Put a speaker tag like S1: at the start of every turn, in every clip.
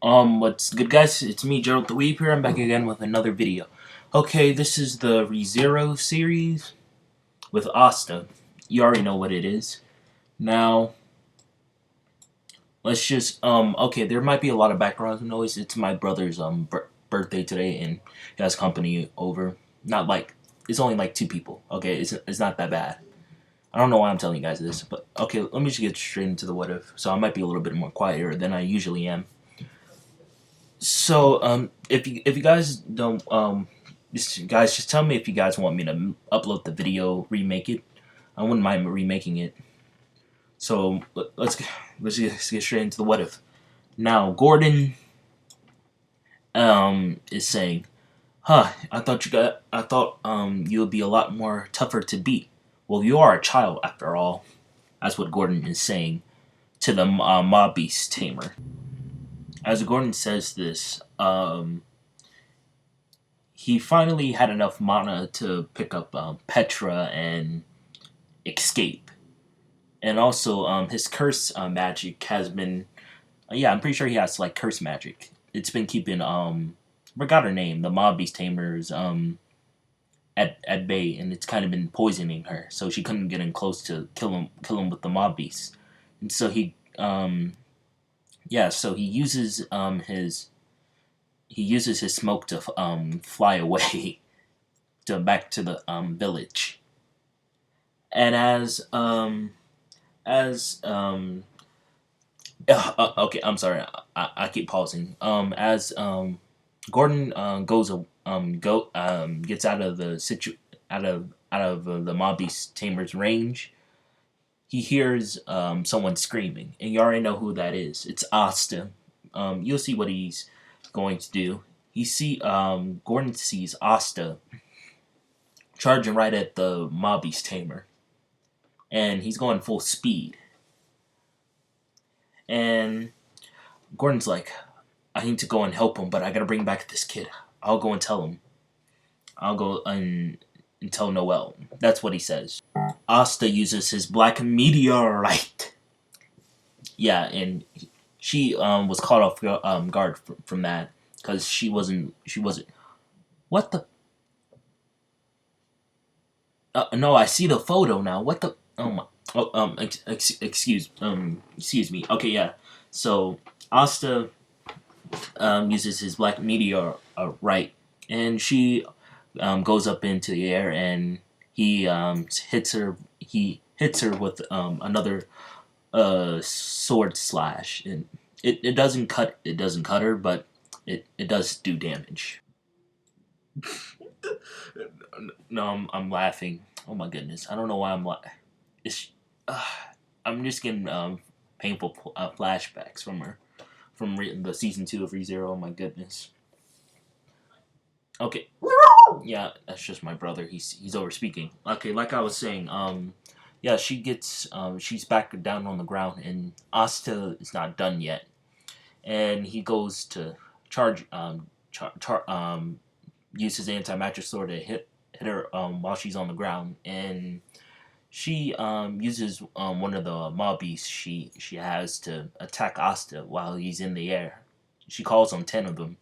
S1: What's good, guys? It's me, Gerald the Weeb here. I'm back again with another video. Okay, this is the ReZero series with Asta. You already know what it is. Now, let's just, okay, there might be a lot of background noise. It's my brother's, birthday today, and he has company over. Not like, it's only like 2 people, okay? It's not that bad. I don't know why I'm telling you guys this, but, okay, let me just get straight into the what if. So I might be a little bit more quieter than I usually am. So, if you guys don't, guys, just tell me if you guys want me to upload the video, remake it. I wouldn't mind remaking it. So let's get straight into the what if. Now, Gordon, is saying, "Huh, I thought, you would be a lot more tougher to beat. Well, you are a child after all." That's what Gordon is saying to the mob beast tamer. As Gordon says this, he finally had enough mana to pick up Petra and escape. And also, his curse magic has been. Yeah, I'm pretty sure he has like curse magic. It's been keeping forgot her name, the mob beast tamers at bay, and it's kind of been poisoning her, so she couldn't get in close to kill him with the mob beast. And so so he uses his smoke to fly away to back to the village. And okay, I'm sorry, I keep pausing. As Gordon gets out of the the mob beast tamer's range, he hears someone screaming, and you already know who that is. It's Asta. You'll see what he's going to do. Gordon sees Asta charging right at the mob beast tamer, and he's going full speed. And Gordon's like, "I need to go and help him, but I gotta bring back this kid. I'll go and tell him. I'll go and tell Noel." That's what he says. Asta uses his black meteorite. Yeah, and she was caught off guard from that because she wasn't. What the? No, I see the photo now. What the? Oh my. Oh, excuse me. Okay, yeah. So Asta uses his black meteor right, and she goes up into the air, and he hits her. He hits her with another sword slash, and it doesn't cut. It doesn't cut her, but it does do damage. No, I'm laughing. Oh my goodness, I don't know why I'm like. It's uh, I'm just getting painful flashbacks from her from the season 2 of ReZero. Oh my goodness. Okay, yeah, that's just my brother. He's over speaking. Okay, like I was saying, yeah, she's back down on the ground, and Asta is not done yet, and he goes to charge, use his anti-magic sword to hit her while she's on the ground, and she uses one of the mob beasts she has to attack Asta while he's in the air. She calls on 10 of them,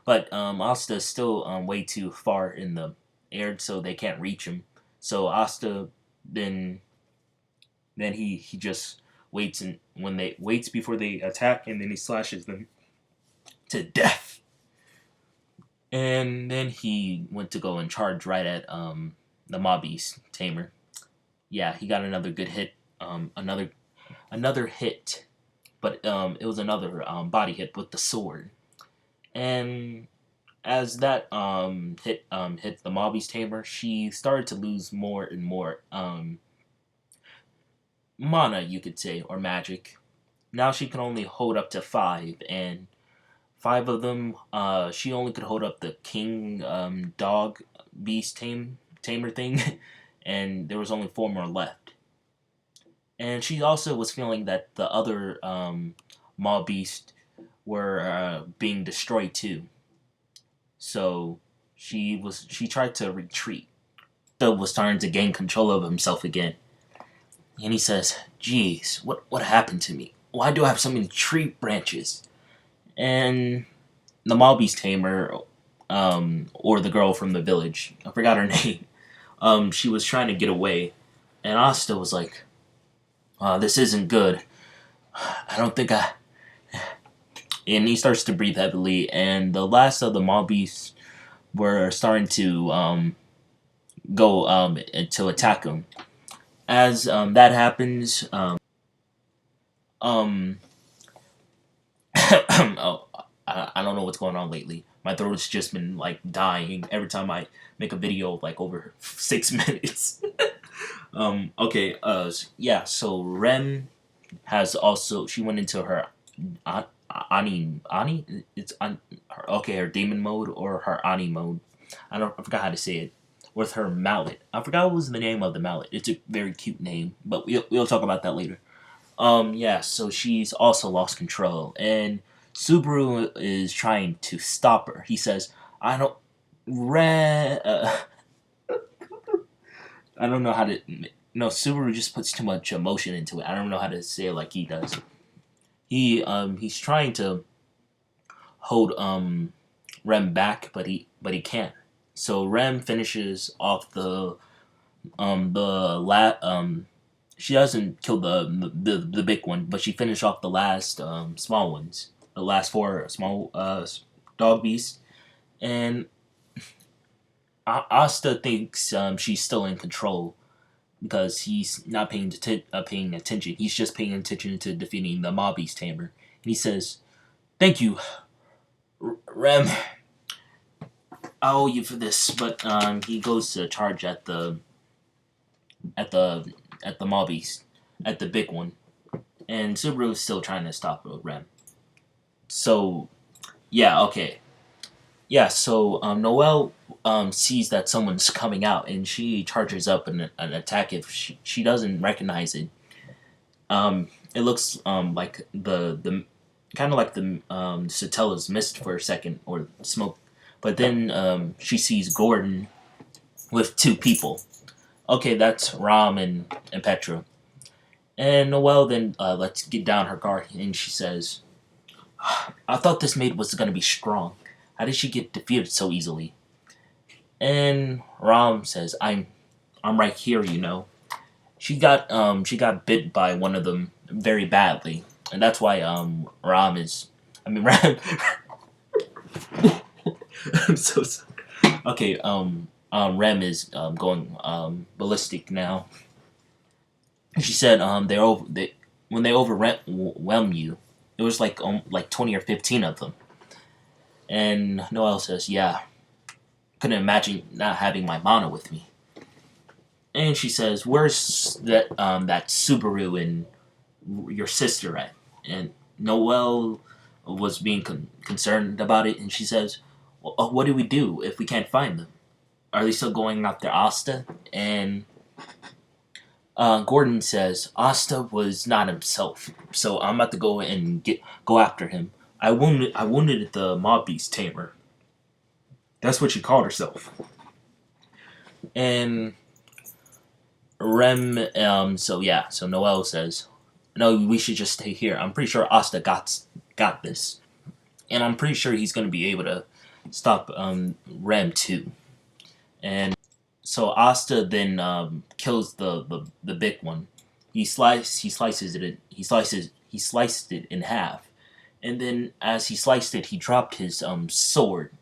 S1: but Asta is still way too far in the air, so they can't reach him. So Asta then he just waits, and when they waits before they attack, and then he slashes them to death. And then he went to go and charge right at the mob beast tamer. Yeah, he got another good hit, another hit, but it was another body hit with the sword. And as that hit the mob beast tamer, she started to lose more and more mana, you could say, or magic. Now she can only hold up to 5, and 5 of them, she only could hold up the king dog beast tamer thing, and there was only 4 more left. And she also was feeling that the other mob beast were being destroyed too. So she tried to retreat. So was starting to gain control of himself again. And he says, "Geez, what happened to me? Why do I have so many tree branches?" and the mob beast tamer, or the girl from the village, I forgot her name. She was trying to get away, and Asta was like, "This isn't good. I don't think I." And he starts to breathe heavily, and the last of the mob beasts were starting to go to attack him. As that happens, um, oh, I don't know what's going on lately. My throat's just been like dying every time I make a video of like over 6 minutes. Okay. Yeah. So Rem has also she went into her Ani. It's okay. Her demon mode or her Ani mode. I forgot how to say it. With her mallet. I forgot what was the name of the mallet. It's a very cute name, but we'll talk about that later. Yeah, so she's also lost control, and Subaru is trying to stop her. He says, "I don't, I don't know how to." No, Subaru just puts too much emotion into it. I don't know how to say it like he does. He's trying to hold Rem back, but he can't. So Rem finishes off the she doesn't kill the big one, but she finished off the last small ones, the last four small dog beasts, and Asta thinks she's still in control because he's not paying attention. He's just paying attention to defeating the mob beast tamer. And he says, "Thank you, Rem. I owe you for this." But he goes to charge at the at the mob beast, at the big one, and Subaru is still trying to stop Rem. So yeah, okay, yeah. So Noelle sees that someone's coming out, and she charges up an attack. If she doesn't recognize it, it looks like the kind of like the Satella's mist for a second or smoke, but then she sees Gordon with two people. Okay, that's Ram and Petra. And Noelle then lets get down her guard, and she says, "I thought this maid was gonna be strong. How did she get defeated so easily?" And Ram says, I'm right here, you know." She got bit by one of them very badly, and that's why Ram is. I mean Ram. I'm so sorry. Okay, Rem is going ballistic now. She said when they overwhelm you, it was like 20 or 15 of them. And Noelle says, "Yeah, couldn't imagine not having my mana with me." And she says, "Where's that Subaru and your sister at?" And Noelle was being concerned about it, and she says, "Well, what do we do if we can't find them? Are they still going after Asta?" And Gordon says, "Asta was not himself, so I'm about to go and go after him. I wounded the mob beast tamer." That's what she called herself. And Rem, so yeah, so Noelle says, "No, we should just stay here. I'm pretty sure Asta got this, and I'm pretty sure he's gonna be able to stop Rem too." And so Asta then kills the big one. He sliced it in half, and then as he sliced it, he dropped his sword,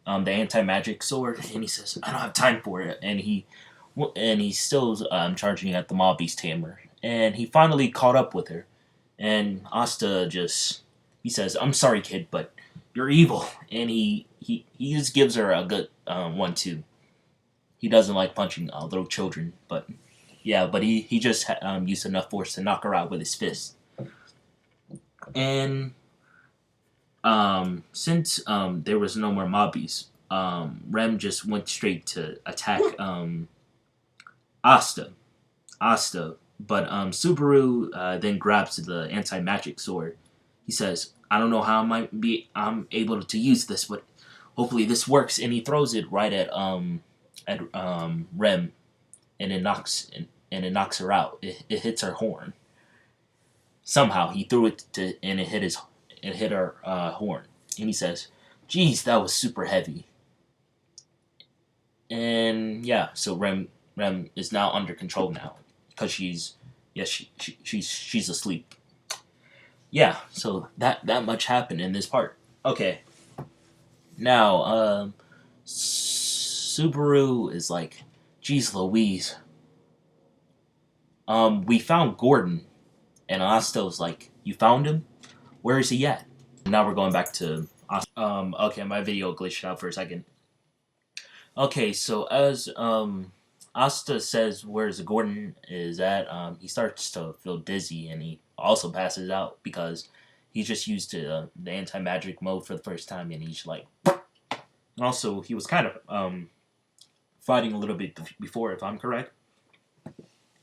S1: the anti magic sword, and he says, "I don't have time for it." And he's still charging at the mob beast tamer, and he finally caught up with her, and Asta he says, "I'm sorry, kid, but you're evil," and he just gives her a good one too. He doesn't like punching little children, but yeah, but he just used enough force to knock her out with his fist. And since there was no more mobbies, Rem just went straight to attack Asta. But Subaru then grabs the anti magic sword. He says, "I don't know how I'm able to use this, but hopefully this works." And he throws it right at Rem, and it knocks her out. It hits her horn. Somehow he threw it and it hit it hit her horn. And he says, "Geez, that was super heavy." And yeah, so Rem is now under control now because she's asleep. Yeah, so that much happened in this part. Okay, now Subaru is like, "Geez, Louise, we found Gordon," and Asta was like, "You found him? Where is he at?" Now we're going back to Asta. Okay, my video glitched out for a second. Okay, so as Asta says where's Gordon is at, he starts to feel dizzy and he also passes out because he's just used to the anti magic mode for the first time and he's like. Also, he was kind of fighting a little bit before, if I'm correct.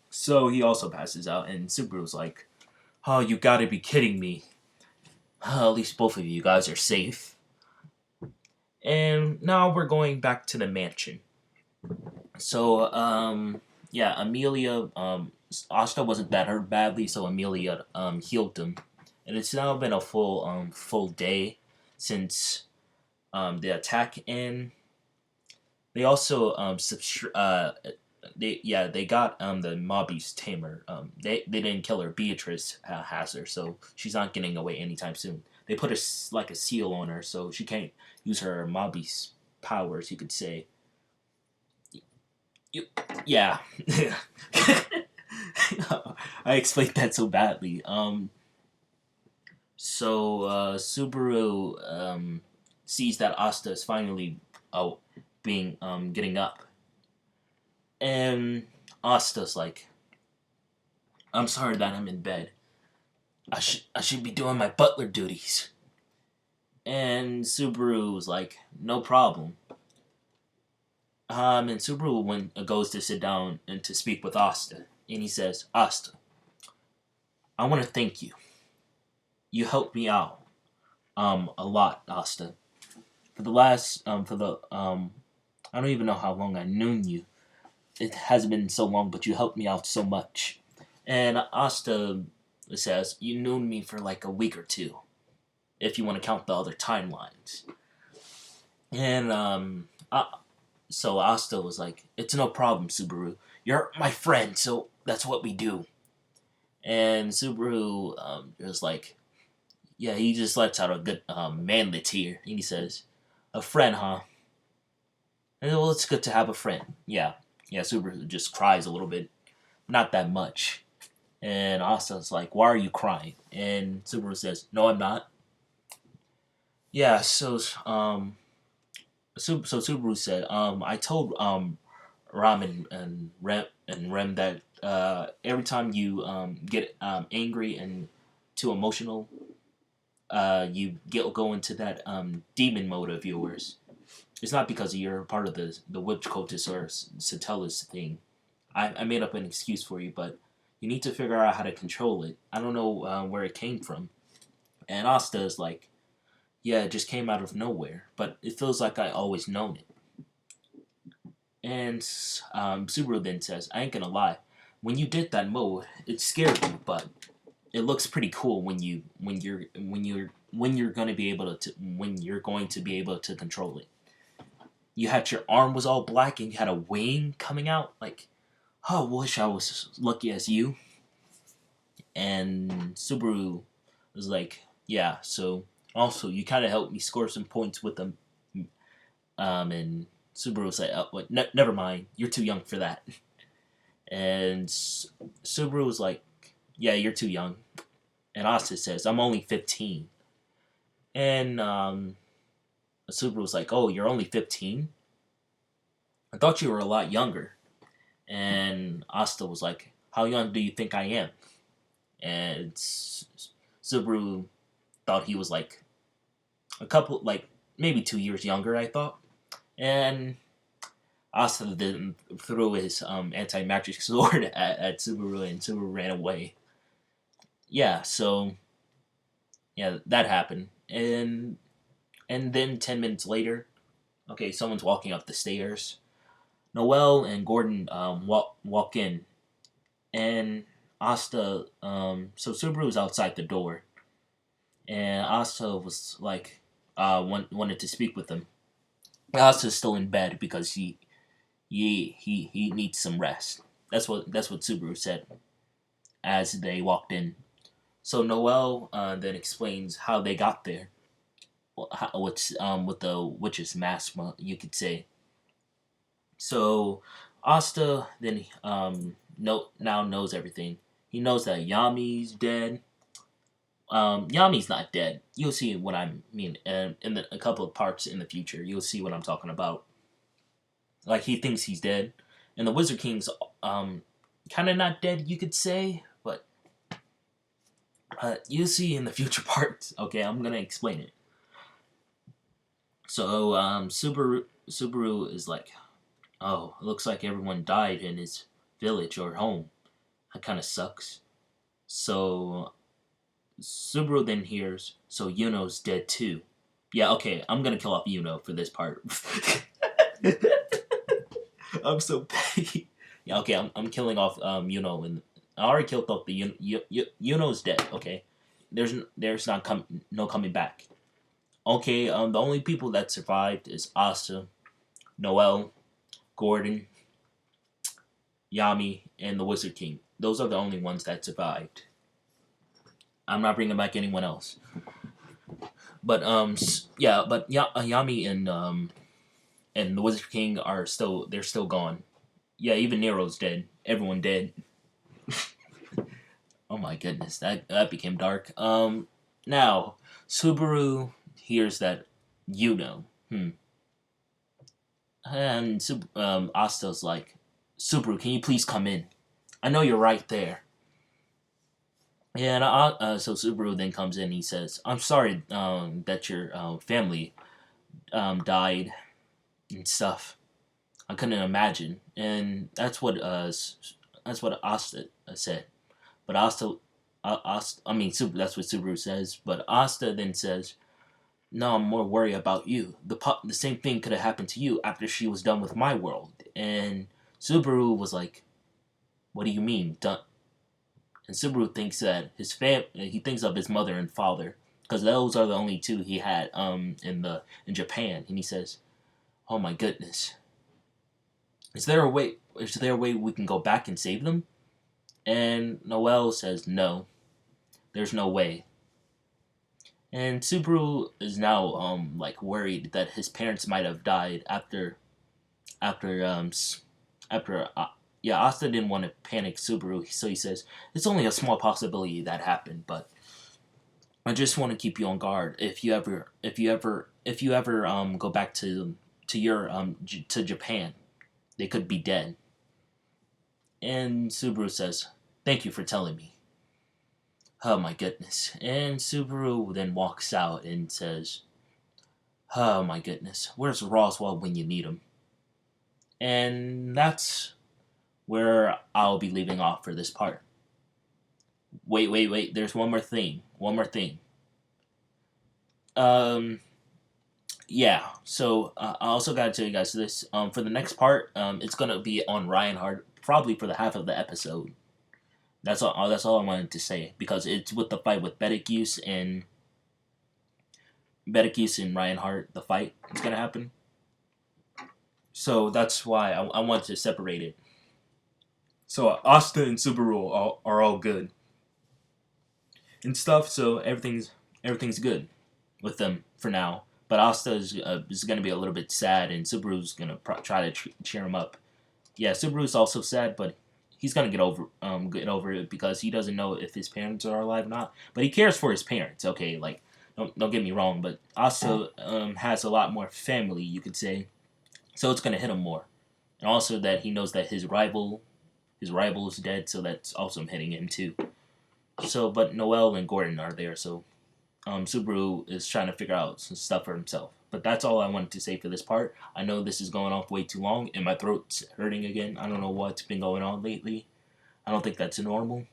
S1: So he also passes out, and Subaru's like, "Oh, you gotta be kidding me! At least both of you guys are safe." And now we're going back to the mansion. So, yeah, Amelia, Asta wasn't that hurt badly, so Amelia, healed him. And it's now been a full day since, the attack, and they also, they got, the Mobby's tamer. They didn't kill her. Beatrice has her, so she's not getting away anytime soon. They put a seal on her, so she can't use her Mobby's powers, you could say. Yeah. I explained that so badly. Subaru sees that Asta is finally being getting up, and Asta's like, "I'm sorry that I'm in bed. I should be doing my butler duties." And Subaru was like, "No problem." And Subaru goes to sit down and to speak with Asta, and he says, "Asta, I want to thank you. You helped me out, a lot, Asta. For the last, I don't even know how long I known you. It hasn't been so long, but you helped me out so much." And Asta says, "You known me for like a week or two, if you want to count the other timelines." And so Asta was like, "It's no problem, Subaru. You're my friend, so that's what we do." And Subaru was like, yeah, he just lets out a good manly tear. And he says, "A friend, huh? And, well, it's good to have a friend." Yeah. Yeah, Subaru just cries a little bit. Not that much. And Asta's like, "Why are you crying?" And Subaru says, "No, I'm not." Yeah, so Subaru said, "I told Ram and Rem that every time you get angry and too emotional, you go into that demon mode of yours. It's not because you're part of the witch cultist or Satellis thing. I made up an excuse for you, but you need to figure out how to control it. I don't know where it came from." And Asta is like, "Yeah, it just came out of nowhere, but it feels like I always known it." And Subaru then says, "I ain't gonna lie, when you did that mode, it scared me, but it looks pretty cool when you're gonna be able when you're going to be able to control it. You had your arm was all black and you had a wing coming out. Like, oh, I wish I was as lucky as you." And Subaru was like, "Yeah, so also you kind of helped me score some points with them." And Subaru was like, "Oh, what? Never mind. You're too young for that." And Subaru was like, "Yeah, you're too young." And Asta says, "I'm only 15." And Subaru was like, "Oh, you're only 15? I thought you were a lot younger." And Asta was like, "How young do you think I am?" And Subaru thought he was like a couple, like maybe 2 years younger, I thought. And Asta then threw his anti-magic sword at Subaru, and Subaru ran away. Yeah, so yeah, that happened. And then 10 minutes later, okay, someone's walking up the stairs. Noelle and Gordon walk in, and Asta. So Subaru's outside the door, and Asta was like, wanted to speak with him. Asta's still in bed because he needs some rest. That's what Subaru said as they walked in. So Noel then explains how they got there. What's with the witch's mask, you could say. So Asta then now knows everything. He knows that Yami's dead. Yami's not dead. You'll see what I mean in a couple of parts in the future. You'll see what I'm talking about. Like he thinks he's dead, and the Wizard King's kind of not dead, you could say, but you'll see in the future parts. Okay, I'm gonna explain it. So Subaru is like, oh, it looks like everyone died in his village or home. That kind of sucks. So Subaru then hears, so Yuno's dead too. Yeah, okay, I'm gonna kill off Yuno for this part. I'm so petty. Yeah, okay, I'm killing off Yuno, and I already killed off the Yuno's dead. Okay, there's not no coming back. Okay, the only people that survived is Asta, Noel, Gordon, Yami, and the Wizard King. Those are the only ones that survived. I'm not bringing back anyone else. But yeah, but Yami and the Wizard King are still gone. Yeah, even Nero's dead. Everyone dead. Oh my goodness, that became dark. Now Subaru hears that Hmm. And Asta's like, Subaru, can you please come in? I know you're right there. Yeah, and so Subaru then comes in. He says, "I'm sorry that your family died and stuff. I couldn't imagine." And that's what Asta said. But I mean, that's what Subaru says. But Asta then says, "No, I'm more worried about you. The same thing could have happened to you after she was done with my world." And Subaru was like, "What do you mean done?" And Subaru thinks that he thinks of his mother and father because those are the only two he had in Japan. And he says, "Oh my goodness, is there a way? Is there a way we can go back and save them?" And Noel says, "No, there's no way." And Subaru is now like worried that his parents might have died after after yeah, Asta didn't want to panic Subaru, so he says it's only a small possibility that happened, but I just want to keep you on guard. If you ever go back to your to Japan, they could be dead. And Subaru says, "Thank you for telling me." Oh my goodness. And Subaru then walks out and says, "Oh my goodness, where's Roswell when you need him?" And that's where I'll be leaving off for this part. Wait. There's one more thing. One more thing. Um, yeah. So I also gotta tell you guys this. For the next part, it's gonna be on Reinhardt, probably for the half of the episode. That's all. That's all I wanted to say because it's with the fight with Beticus and Reinhardt. The fight is gonna happen. So that's why I want to separate it. So Asta and Subaru are all good and stuff. So everything's good with them for now. But Asta is going to be a little bit sad, and Subaru's going to try to cheer him up. Yeah, Subaru's also sad, but he's going to get over it because he doesn't know if his parents are alive or not. But he cares for his parents. Okay, like don't get me wrong, but Asta has a lot more family, you could say. So it's going to hit him more, and also that he knows that his rival is dead, so that's also hitting him too. So, but Noel and Gordon are there, so Subaru is trying to figure out some stuff for himself. But that's all I wanted to say for this part. I know this is going off way too long, and my throat's hurting again. I don't know what's been going on lately. I don't think that's normal.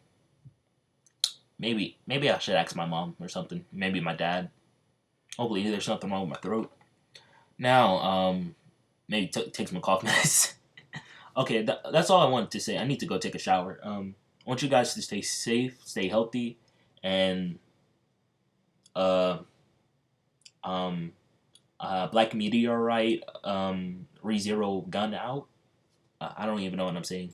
S1: Maybe I should ask my mom or something. Maybe my dad. Hopefully, there's nothing wrong with my throat. Now, maybe take some cough medicine. Okay, that's all I wanted to say. I need to go take a shower. I want you guys to stay safe, stay healthy, and uh, Black Meteorite, ReZero Gun out. I don't even know what I'm saying.